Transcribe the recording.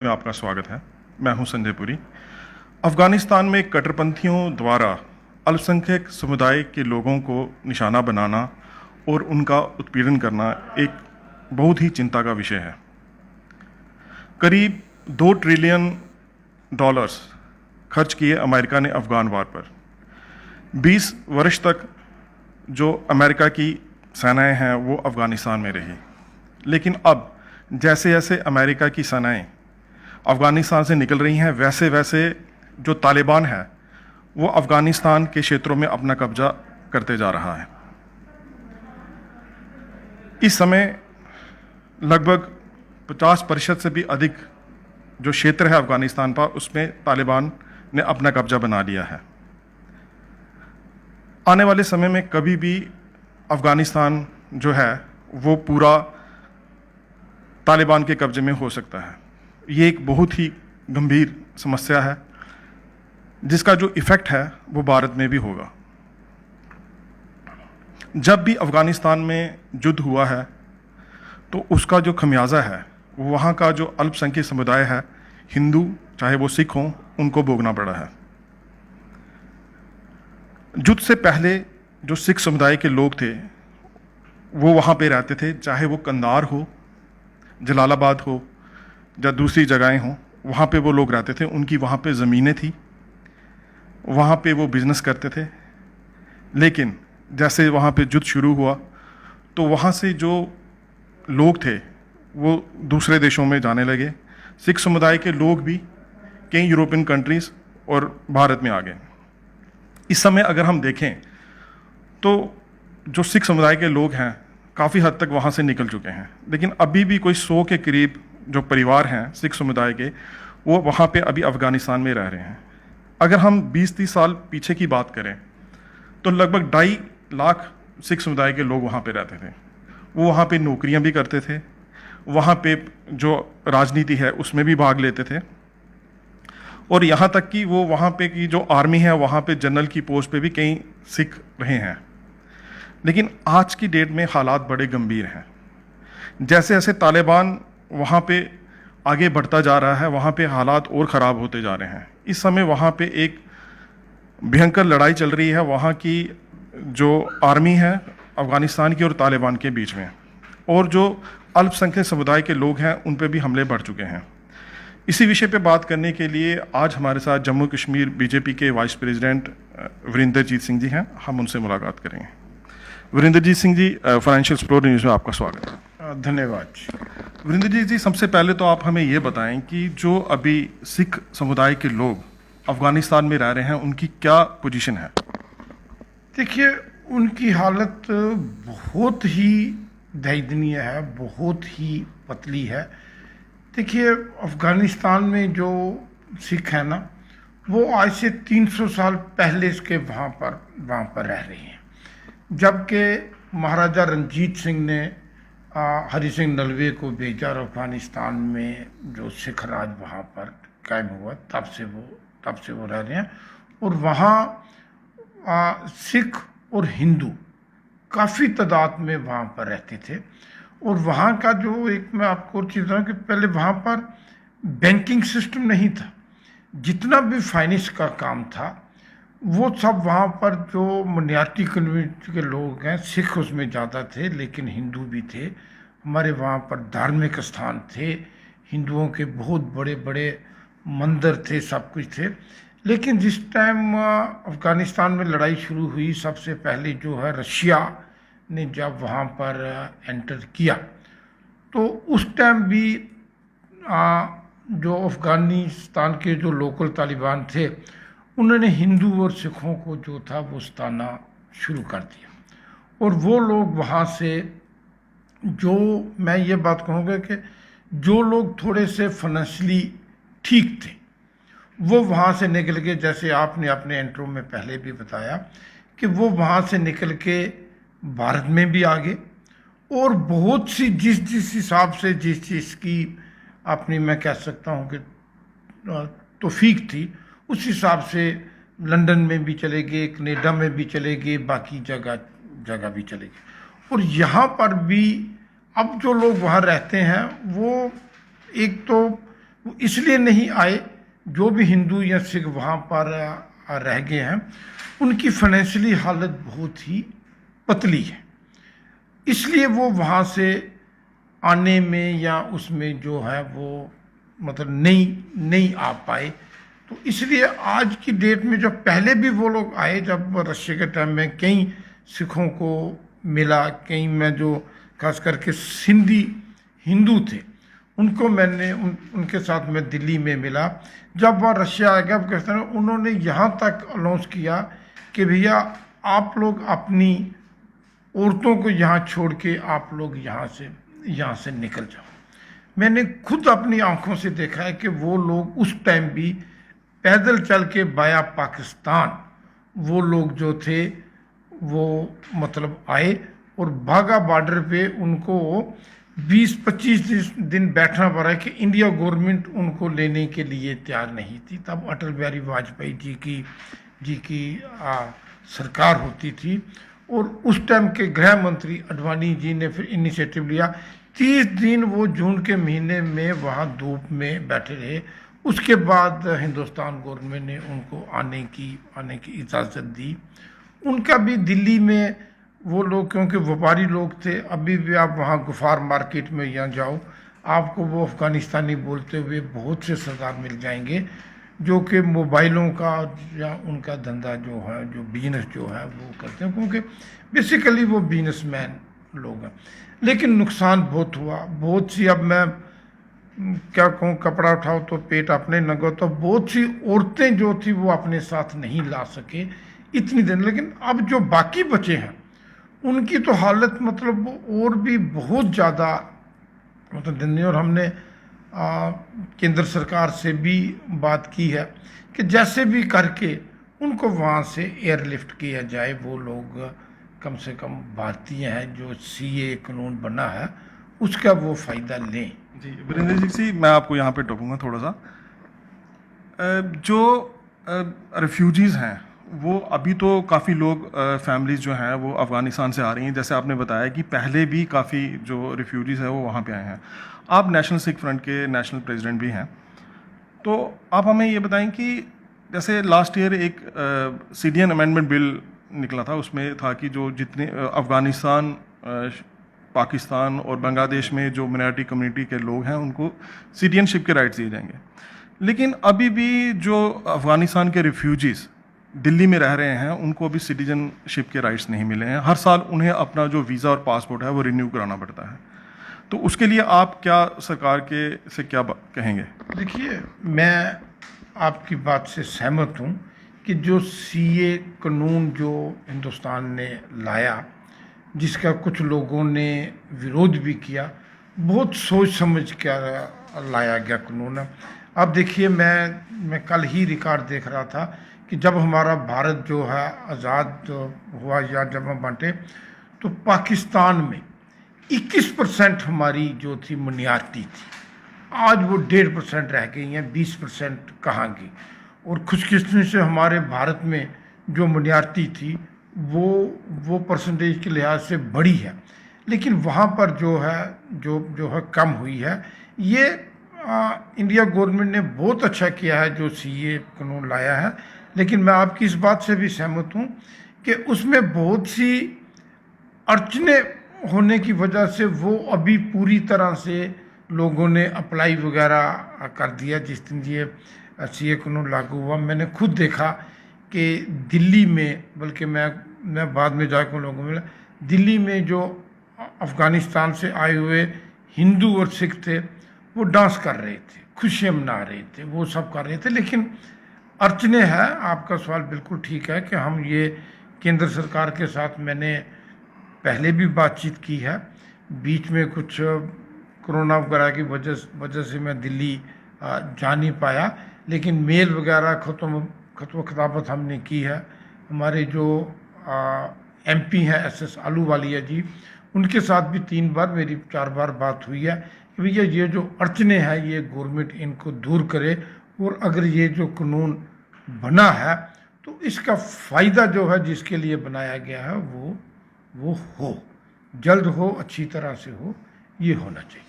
में आपका स्वागत है। मैं हूं संजय पुरी। अफ़गानिस्तान में कट्टरपंथियों द्वारा अल्पसंख्यक समुदाय के लोगों को निशाना बनाना और उनका उत्पीड़न करना एक बहुत ही चिंता का विषय है। करीब $2 ट्रिलियन खर्च किए अमेरिका ने अफ़गान वार पर। 20 वर्ष तक जो अमेरिका की सेनाएं हैं वो अफ़गानिस्तान में रही, लेकिन अब जैसे जैसे अमेरिका की सेनाएं अफ़गानिस्तान से निकल रही हैं, वैसे वैसे जो तालिबान है वो अफ़गानिस्तान के क्षेत्रों में अपना कब्जा करते जा रहा है। इस समय लगभग 50% से भी अधिक जो क्षेत्र है अफ़गानिस्तान पर, उसमें तालिबान ने अपना कब्जा बना लिया है। आने वाले समय में कभी भी अफ़गानिस्तान जो है वो पूरा तालिबान के कब्जे में हो सकता है। ये एक बहुत ही गंभीर समस्या है जिसका जो इफ़ेक्ट है वो भारत में भी होगा। जब भी अफ़गानिस्तान में युद्ध हुआ है तो उसका जो खमियाजा है वो वहाँ का जो अल्पसंख्यक समुदाय है, हिंदू चाहे वो सिख हों, उनको भोगना पड़ा है। युद्ध से पहले जो सिख समुदाय के लोग थे वो वहाँ पे रहते थे, चाहे वो कंधार हो, जलालाबाद हो या दूसरी जगहें हों, वहाँ पे वो लोग रहते थे। उनकी वहाँ पे ज़मीनें थी, वहाँ पे वो बिज़नेस करते थे। लेकिन जैसे वहाँ पे युद्ध शुरू हुआ तो वहाँ से जो लोग थे वो दूसरे देशों में जाने लगे। सिख समुदाय के लोग भी कई यूरोपियन कंट्रीज़ और भारत में आ गए। इस समय अगर हम देखें तो जो सिख समुदाय के लोग हैं काफ़ी हद तक वहाँ से निकल चुके हैं, लेकिन अभी भी कोई 100 के करीब जो परिवार हैं सिख समुदाय के, वो वहाँ पे अभी अफ़गानिस्तान में रह रहे हैं। अगर हम 20-30 साल पीछे की बात करें तो लगभग 2.5 लाख सिख समुदाय के लोग वहाँ पे रहते थे। वो वहाँ पे नौकरियाँ भी करते थे, वहाँ पे जो राजनीति है उसमें भी भाग लेते थे, और यहाँ तक कि वो वहाँ पे की जो आर्मी है वहाँ पे जनरल की पोस्ट पे भी कई सिख रहे हैं। लेकिन आज की डेट में हालात बड़े गंभीर हैं। जैसे जैसे तालिबान वहाँ पे आगे बढ़ता जा रहा है, वहाँ पे हालात और ख़राब होते जा रहे हैं। इस समय वहाँ पे एक भयंकर लड़ाई चल रही है वहाँ की जो आर्मी है अफ़गानिस्तान की और तालिबान के बीच में, और जो अल्पसंख्यक समुदाय के लोग हैं उन पे भी हमले बढ़ चुके हैं। इसी विषय पे बात करने के लिए आज हमारे साथ जम्मू कश्मीर बीजेपी के वाइस प्रेसिडेंट वीरेंद्रजीत सिंह जी हैं। हम उनसे मुलाकात करेंगे। Virendrajeet Singh ji, financial explorer news में आपका स्वागत है। धन्यवाद। वीरेंद्रजीत जी, सबसे पहले तो आप हमें ये बताएं कि जो अभी सिख समुदाय के लोग अफ़गानिस्तान में रह रहे हैं उनकी क्या पोजीशन है? देखिए, उनकी हालत बहुत ही दयनीय है, बहुत ही पतली है। देखिए, अफ़गानिस्तान में जो सिख हैं ना, वो आज से 300 साल पहले के वहाँ पर रह रहे हैं। जबकि महाराजा रणजीत सिंह ने हरि सिंह नलवे को भेजा और अफ़गानिस्तान में जो सिख राज वहाँ पर कायम हुआ, तब से वो रह रहे हैं। और वहाँ सिख और हिंदू काफ़ी तादाद में वहाँ पर रहते थे। और वहाँ का जो एक मैं आपको चीज़ बताऊँ कि पहले वहाँ पर बैंकिंग सिस्टम नहीं था। जितना भी फाइनेंस का काम था वो सब वहाँ पर जो मनियाती कम्युनिटी के लोग हैं, सिख उसमें ज़्यादा थे, लेकिन हिंदू भी थे। हमारे वहाँ पर धार्मिक स्थान थे, हिंदुओं के बहुत बड़े बड़े मंदिर थे, सब कुछ थे। लेकिन जिस टाइम अफ़गानिस्तान में लड़ाई शुरू हुई, सबसे पहले जो है रशिया ने जब वहाँ पर एंटर किया तो उस टाइम भी जो अफ़गानिस्तान के जो लोकल तालिबान थे उन्होंने हिंदू और सिखों को जो था वो सताना शुरू कर दिया। और वो लोग वहाँ से, जो मैं ये बात कहूँगा कि जो लोग थोड़े से फाइनेंशियली ठीक थे वो वहाँ से निकल के, जैसे आपने अपने इंट्रो में पहले भी बताया कि वो वहाँ से निकल के भारत में भी आ गए। और बहुत सी जिस हिसाब से जिस चीज़ की अपनी मैं कह सकता हूँ कि तौफीक थी, उस हिसाब से लंदन में भी चले गए, कनाडा में भी चले गए, बाकी जगह भी चले गए। और यहाँ पर भी अब जो लोग वहाँ रहते हैं वो एक तो वो इसलिए नहीं आए, जो भी हिंदू या सिख वहाँ पर रह गए हैं उनकी फाइनेंशियली हालत बहुत ही पतली है, इसलिए वो वहाँ से आने में या उसमें जो है वो मतलब नहीं आ पाए। तो इसलिए आज की डेट में जो पहले भी वो लोग आए, जब रशिया के टाइम में कई सिखों को मिला, कई में जो खास करके सिंधी हिंदू थे उनको मैंने उनके साथ मैं दिल्ली में मिला। जब वह रशिया आ गया अफगानिस्तान, उन्होंने यहाँ तक अनाउंस किया कि भैया आप लोग अपनी औरतों को यहाँ छोड़ के आप लोग यहाँ से निकल जाओ। मैंने खुद अपनी आंखों से देखा है कि वो लोग उस टाइम भी पैदल चल के बाया पाकिस्तान वो लोग जो थे वो मतलब आए, और बाघा बॉर्डर पे उनको 20-25 दिन बैठना पड़ा कि इंडिया गवर्नमेंट उनको लेने के लिए तैयार नहीं थी। तब अटल बिहारी वाजपेयी जी की सरकार होती थी, और उस टाइम के गृह मंत्री अडवाणी जी ने फिर इनिशिएटिव लिया। 30 दिन वो जून के महीने में वहाँ धूप में बैठे रहे। उसके बाद हिंदुस्तान गवर्नमेंट ने उनको आने की इजाज़त दी। उनका भी दिल्ली में वो लोग, क्योंकि व्यापारी लोग थे, अभी भी आप वहाँ गुफार मार्केट में यहाँ जाओ, आपको वो अफ़गानिस्तानी बोलते हुए बहुत से सरदार मिल जाएंगे जो कि मोबाइलों का या उनका धंधा जो है, जो बिजनेस जो है वो करते हैं, क्योंकि बेसिकली वो बिजनेसमैन लोग हैं। लेकिन नुकसान बहुत हुआ, बहुत सी, अब मैं क्या कहूँ, कपड़ा उठाओ तो पेट अपने लगो, तो बहुत सी औरतें जो थी वो अपने साथ नहीं ला सके इतनी दिन। लेकिन अब जो बाकी बचे हैं उनकी तो हालत मतलब और भी बहुत ज़्यादा मतलब दिन, और हमने केंद्र सरकार से भी बात की है कि जैसे भी करके उनको वहाँ से एयरलिफ्ट किया जाए। वो लोग कम से कम भारतीय हैं, जो सीए कानून बना है उसका वो फ़ायदा लें। जी वीरेंद्र जी, मैं आपको यहाँ पे टोकूंगा थोड़ा सा। जो रिफ्यूजीज़ हैं वो अभी तो काफ़ी लोग फैमिलीज़ जो हैं वो अफ़गानिस्तान से आ रही हैं, जैसे आपने बताया कि पहले भी काफ़ी जो रिफ्यूजीज़ हैं वो वहाँ पे आए हैं। आप नेशनल सिख फ्रंट के नेशनल प्रेसिडेंट भी हैं, तो आप हमें ये बताएं कि जैसे लास्ट ईयर एक सीडीएन अमेंडमेंट बिल निकला था, उसमें था कि जो जितने अफ़गानिस्तान, पाकिस्तान और बांग्लादेश में जो मिनॉरिटी कम्युनिटी के लोग हैं उनको सिटीजनशिप के राइट्स दिए जाएंगे। लेकिन अभी भी जो अफ़गानिस्तान के रिफ्यूजीज़ दिल्ली में रह रहे हैं उनको अभी सिटीजनशिप के राइट्स नहीं मिले हैं। हर साल उन्हें अपना जो वीज़ा और पासपोर्ट है वो रिन्यू कराना पड़ता है। तो उसके लिए आप क्या सरकार के से क्या कहेंगे? देखिए, मैं आपकी बात से सहमत हूँ कि जो सीए कानून जो हिंदुस्तान ने लाया, जिसका कुछ लोगों ने विरोध भी किया, बहुत सोच समझ कर लाया गया कानून है। अब देखिए, मैं कल ही रिकॉर्ड देख रहा था कि जब हमारा भारत जो है आज़ाद हुआ या जब हम बांटे, तो पाकिस्तान में 21% हमारी जो थी मिnority थी, आज वो 1.5% रह गई हैं, 20% कहाँ गई। और खुशकिस्मती से हमारे भारत में जो मिnority थी वो परसेंटेज के लिहाज से बड़ी है, लेकिन वहाँ पर जो है कम हुई है। ये इंडिया गवर्नमेंट ने बहुत अच्छा किया है जो सीए कानून लाया है, लेकिन मैं आपकी इस बात से भी सहमत हूँ कि उसमें बहुत सी अड़चनें होने की वजह से वो अभी पूरी तरह से लोगों ने अप्लाई वगैरह कर दिया। जिस दिन ये सीए कानून लागू हुआ, मैंने खुद देखा कि दिल्ली में, बल्कि मैं बाद में जाकर लोगों को मिला, दिल्ली में जो अफ़गानिस्तान से आए हुए हिंदू और सिख थे वो डांस कर रहे थे, खुशियाँ मना रहे थे, वो सब कर रहे थे। लेकिन अड़चने हैं, आपका सवाल बिल्कुल ठीक है कि हम ये केंद्र सरकार के साथ मैंने पहले भी बातचीत की है। बीच में कुछ कोरोना वगैरह की वजह से मैं दिल्ली जा नहीं पाया, लेकिन मेल वगैरह खताबत हमने की है। हमारे जो एमपी हैं एसएस आहलूवालिया जी, उनके साथ भी 3 बार मेरी 4 बार बात हुई है कि भैया ये जो अड़चने हैं ये गवर्नमेंट इनको दूर करे, और अगर ये जो कानून बना है तो इसका फ़ायदा जो है जिसके लिए बनाया गया है वो हो, जल्द हो, अच्छी तरह से हो, ये होना चाहिए।